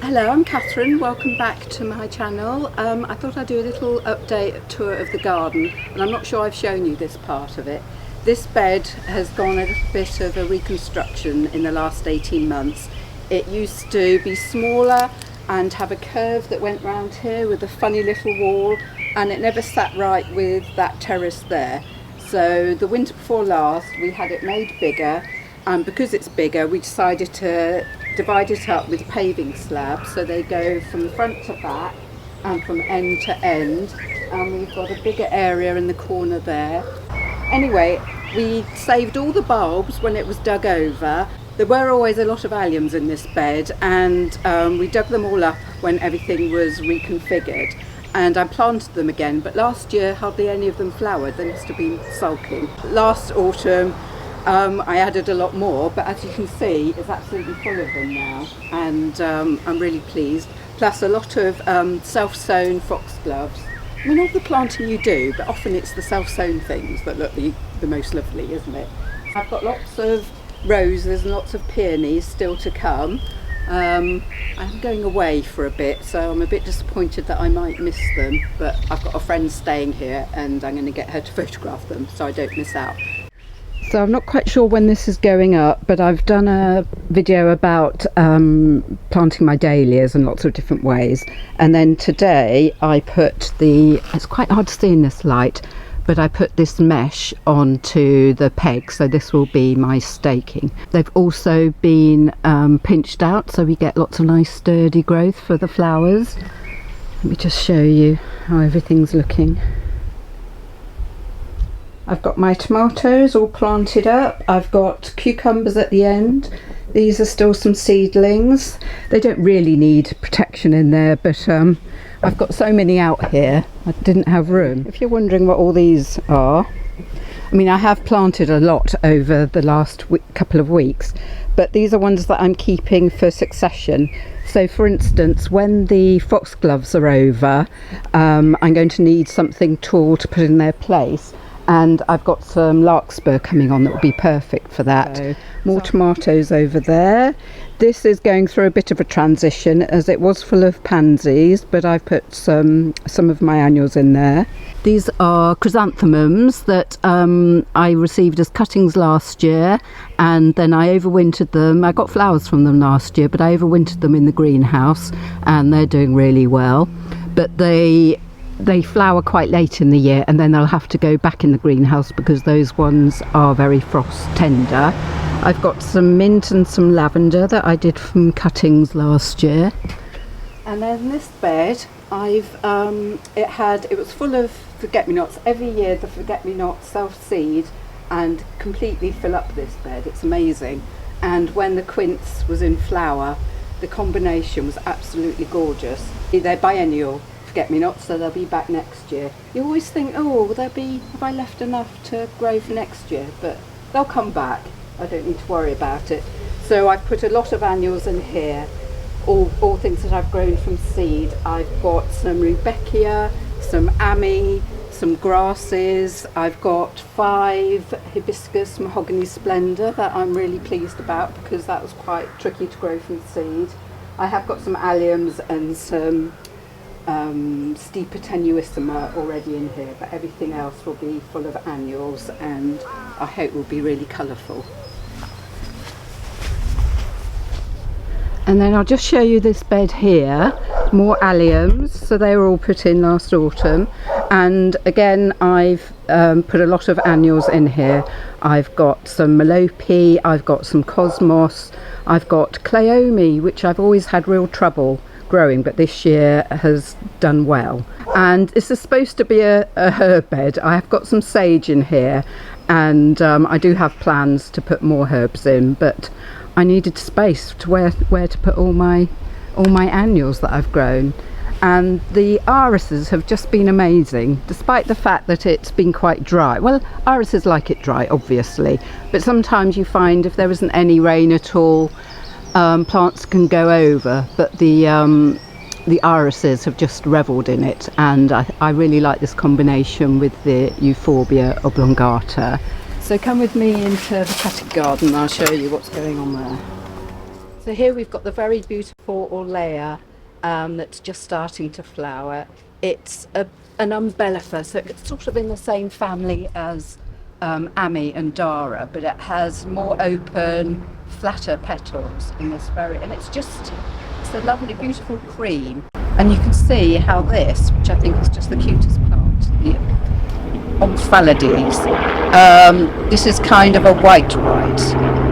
Hello, I'm Catherine. Welcome back to my channel. I thought I'd do a little update tour of the garden, and I'm not sure I've shown you this part of it. This bed has gone a little bit of a reconstruction in the last 18 months. It used to be smaller and have a curve that went round here with a funny little wall, and it never sat right with that terrace there. So the winter before last we had it made bigger, and because it's bigger we decided to divide it up with paving slabs, so they go from front to back and from end to end, and we've got a bigger area in the corner there. Anyway, we saved all the bulbs when it was dug over. There were always a lot of alliums in this bed, and we dug them all up when everything was reconfigured, and I planted them again, but last year hardly any of them flowered. They must have been sulking. Last autumn I added a lot more, but as you can see it's absolutely full of them now, and I'm really pleased. Plus a lot of self-sewn foxgloves. I mean, all the planting you do, but often it's the self-sewn things that look the most lovely, isn't it? I've got lots of roses and lots of peonies still to come. I'm going away for a bit, so I'm a bit disappointed that I might miss them, but I've got a friend staying here and I'm going to get her to photograph them so I don't miss out. So I'm not quite sure when this is going up, but I've done a video about planting my dahlias in lots of different ways, and then today I put it's quite hard to see in this light, but I put this mesh onto the peg, so this will be my staking. They've also been pinched out, so we get lots of nice sturdy growth for the flowers. Let me just show you how everything's looking. I've got my tomatoes all planted up. I've got cucumbers at the end. These are still some seedlings. They don't really need protection in there, but I've got so many out here, I didn't have room. If you're wondering what all these are, I mean, I have planted a lot over the last couple of weeks, but these are ones that I'm keeping for succession. So for instance, when the foxgloves are over, I'm going to need something tall to put in their place. And I've got some larkspur coming on that would be perfect for that. So, more tomatoes over there. This is going through a bit of a transition, as it was full of pansies, but I've put some of my annuals in there. These are chrysanthemums that I received as cuttings last year, and then I overwintered them. I got flowers from them last year, but I overwintered them in the greenhouse, and they're doing really well. But they flower quite late in the year, and then they'll have to go back in the greenhouse because those ones are very frost tender. I've got some mint and some lavender that I did from cuttings last year. And then this bed, it was full of forget-me-nots. Every year the forget-me-nots self-seed and completely fill up this bed. It's amazing. And when the quince was in flower, the combination was absolutely gorgeous. They're biennial forget-me-nots, so they'll be back next year. You always think, oh, will have I left enough to grow for next year? But they'll come back. I don't need to worry about it. So I've put a lot of annuals in here, all things that I've grown from seed. I've got some rudbeckia, some ammi, some grasses. I've got 5 hibiscus mahogany splendor that I'm really pleased about because that was quite tricky to grow from seed. I have got some alliums and some steeper tenuissima already in here, but everything else will be full of annuals, and I hope will be really colourful. And then I'll just show you this bed here, more alliums, so they were all put in last autumn, and again I've put a lot of annuals in here. I've got some melope, I've got some cosmos, I've got cleome, which I've always had real trouble growing, but this year has done well. And this is supposed to be a herb bed. I have got some sage in here, and I do have plans to put more herbs in, but I needed space to where to put all my annuals that I've grown. And the irises have just been amazing, despite the fact that it's been quite dry. Well, irises like it dry, obviously, but sometimes you find if there isn't any rain at all, plants can go over, but the irises have just revelled in it, and I really like this combination with the Euphorbia oblongata. So come with me into the paddock garden and I'll show you what's going on there. So here we've got the very beautiful Orlea that's just starting to flower. It's an umbellifer, so it's sort of in the same family as Ami and Dara, but it has more open, flatter petals in this and it's a lovely, beautiful cream. And you can see how this, which I think is just the cutest plant, the Omphalades, this is kind of a white.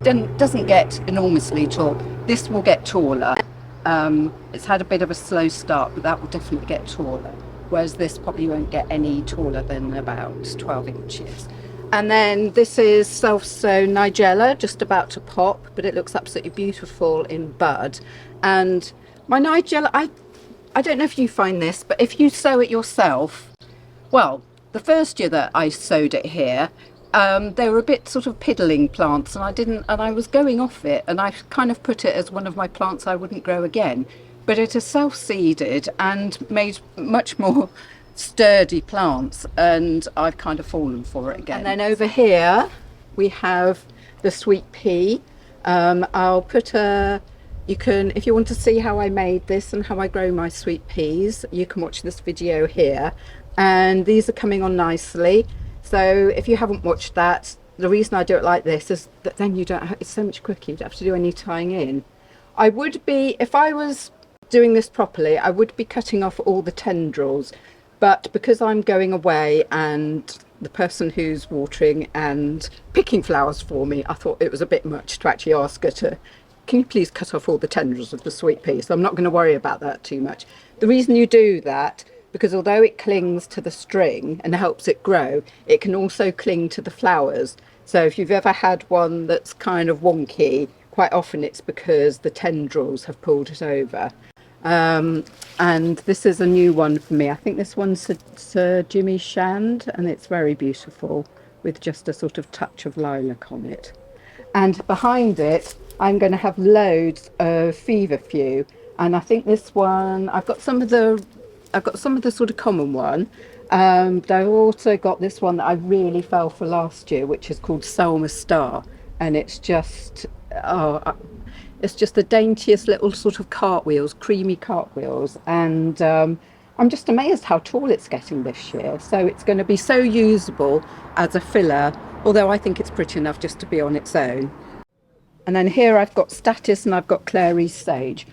Doesn't get enormously tall. This will get taller. It's had a bit of a slow start, but that will definitely get taller. Whereas this probably won't get any taller than about 12 inches. And then this is self-sown Nigella, just about to pop, but it looks absolutely beautiful in bud. And my Nigella, I don't know if you find this, but if you sow it yourself, well, the first year that I sowed it here, they were a bit sort of piddling plants, and I was going off it, and I kind of put it as one of my plants I wouldn't grow again. But it has self-seeded and made much more sturdy plants, and I've kind of fallen for it again. And then over here we have the sweet pea. I'll put if you want to see how I made this and how I grow my sweet peas, you can watch this video here, and these are coming on nicely. So if you haven't watched that, the reason I do it like this is that then you don't have, it's so much quicker, you don't have to do any tying in. I would be, if I was doing this properly, I would be cutting off all the tendrils, but because I'm going away and the person who's watering and picking flowers for me, I thought it was a bit much to actually ask her to, can you please cut off all the tendrils of the sweet pea? So I'm not going to worry about that too much. The reason you do that, because although it clings to the string and helps it grow, it can also cling to the flowers. So if you've ever had one that's kind of wonky, quite often it's because the tendrils have pulled it over. And this is a new one for me. I think this one's Sir Jimmy Shand, and it's very beautiful with just a sort of touch of lilac on it. And behind it, I'm going to have loads of feverfew, and I think this one, I've got some of the sort of common one. I've also got this one that I really fell for last year, which is called Selma Star, and it's just the daintiest little sort of cartwheels, creamy cartwheels, and I'm just amazed how tall it's getting this year. So it's going to be so usable as a filler, although I think it's pretty enough just to be on its own. And then here I've got Statice and I've got Clary's Sage.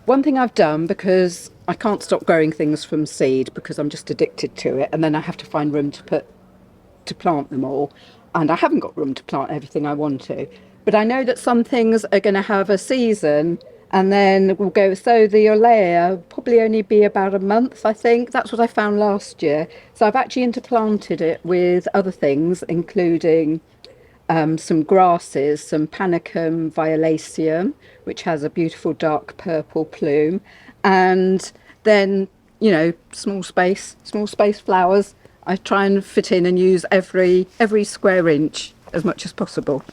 One thing I've done, because I can't stop growing things from seed because I'm just addicted to it, and then I have to find room to plant them all, and I haven't got room to plant everything I want to. But I know that some things are going to have a season and then we'll go. So the Orlea will probably only be about a month, I think. That's what I found last year. So I've actually interplanted it with other things, including some grasses, some Panicum violaceum, which has a beautiful dark purple plume, and then, you know, small space flowers. I try and fit in and use every square inch as much as possible.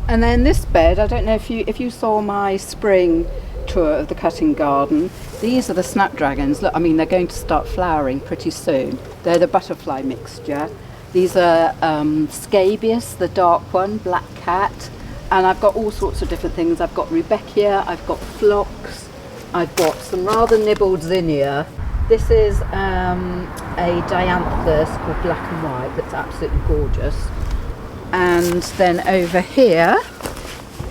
And then this bed, I don't know if you saw my spring tour of the cutting garden. These are the snapdragons. Look, I mean, they're going to start flowering pretty soon. They're the butterfly mixture. These are scabious, the dark one, black cat, and I've got all sorts of different things. I've got rudbeckia, I've got phlox, I've got some rather nibbled zinnia. This is a dianthus called Black and White that's absolutely gorgeous. And then over here,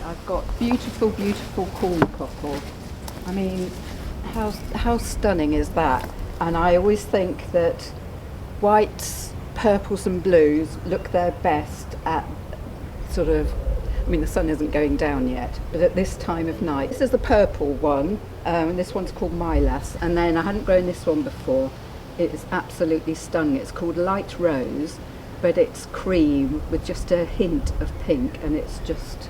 I've got beautiful, beautiful corn cockle. I mean, how stunning is that? And I always think that whites, purples and blues look their best at sort of, I mean, the sun isn't going down yet, but at this time of night. This is the purple one, and this one's called Milas, and then I hadn't grown this one before. It is absolutely stunning. It's called Light Rose, but it's cream with just a hint of pink, and it's just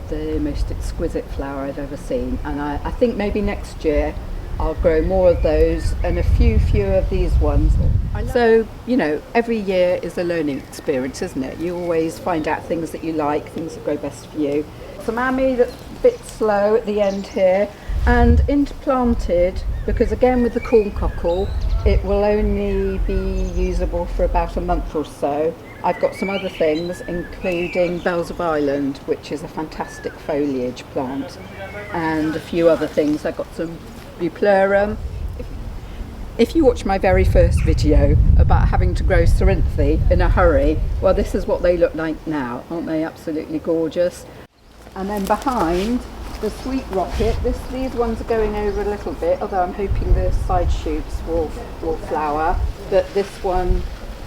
the most exquisite flower I've ever seen. And I think maybe next year I'll grow more of those and a few of these ones. So, you know, every year is a learning experience, isn't it? You always find out things that you like, things that go best for you. Some Ami that's a bit slow at the end here, and interplanted, because again with the corn cockle, it will only be usable for about a month or so. I've got some other things, including Bells of Ireland, which is a fantastic foliage plant, and a few other things. I've got some Bupleurum. If you watch my very first video about having to grow Cerinthe in a hurry, well, this is what they look like now. Aren't they absolutely gorgeous? And then behind, the Sweet Rocket, these ones are going over a little bit, although I'm hoping the side shoots will flower. But this one,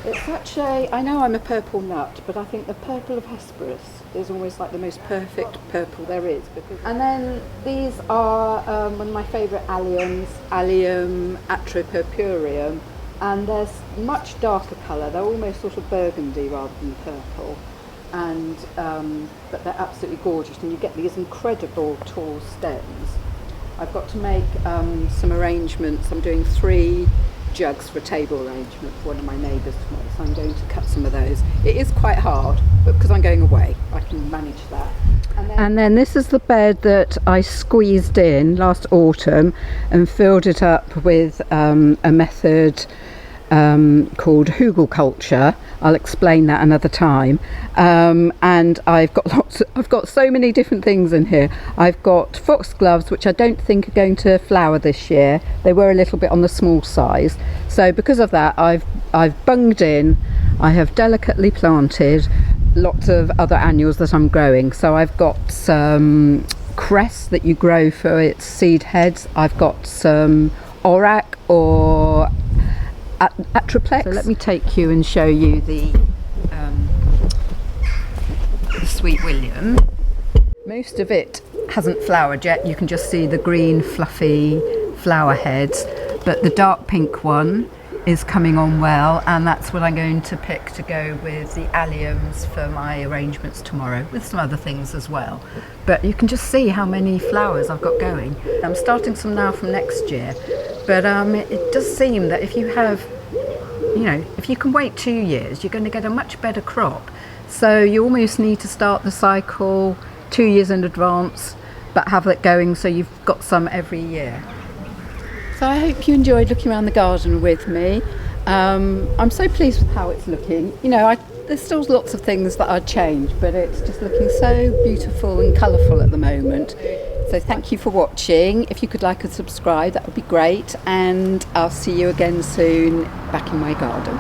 it's such a, I know I'm a purple nut, but I think the purple of Hesperus is almost like the most perfect purple there is. And then these are one of my favourite Alliums, Allium atropurpureum, and they're much darker colour. They're almost sort of burgundy rather than purple, and but they're absolutely gorgeous, and you get these incredible tall stems. I've got to make some arrangements. I'm doing 3 jugs for a table arrangement for one of my neighbours tomorrow, so I'm going to cut some of those. It is quite hard, but because I'm going away, I can manage that. And then this is the bed that I squeezed in last autumn and filled it up with a method called hugelkultur. I'll explain that another time. And I've got so many different things in here. I've got foxgloves, which I don't think are going to flower this year. They were a little bit on the small size, so because of that I've bunged in. I have delicately planted lots of other annuals that I'm growing. So I've got some cress that you grow for its seed heads. I've got some orac or atroplex. So let me take you and show you the Sweet William. Most of it hasn't flowered yet. You can just see the green fluffy flower heads, but the dark pink one is coming on well, and that's what I'm going to pick to go with the Alliums for my arrangements tomorrow, with some other things as well. But you can just see how many flowers I've got going. I'm starting some now from next year, but it does seem that if you have, you know, if you can wait 2 years, you're going to get a much better crop. So you almost need to start the cycle 2 years in advance, but have it going so you've got some every year. So I hope you enjoyed looking around the garden with me. I'm so pleased with how it's looking. You know, there's still lots of things that I'd change, but it's just looking so beautiful and colourful at the moment. So thank you for watching. If you could like and subscribe, that would be great. And I'll see you again soon back in my garden.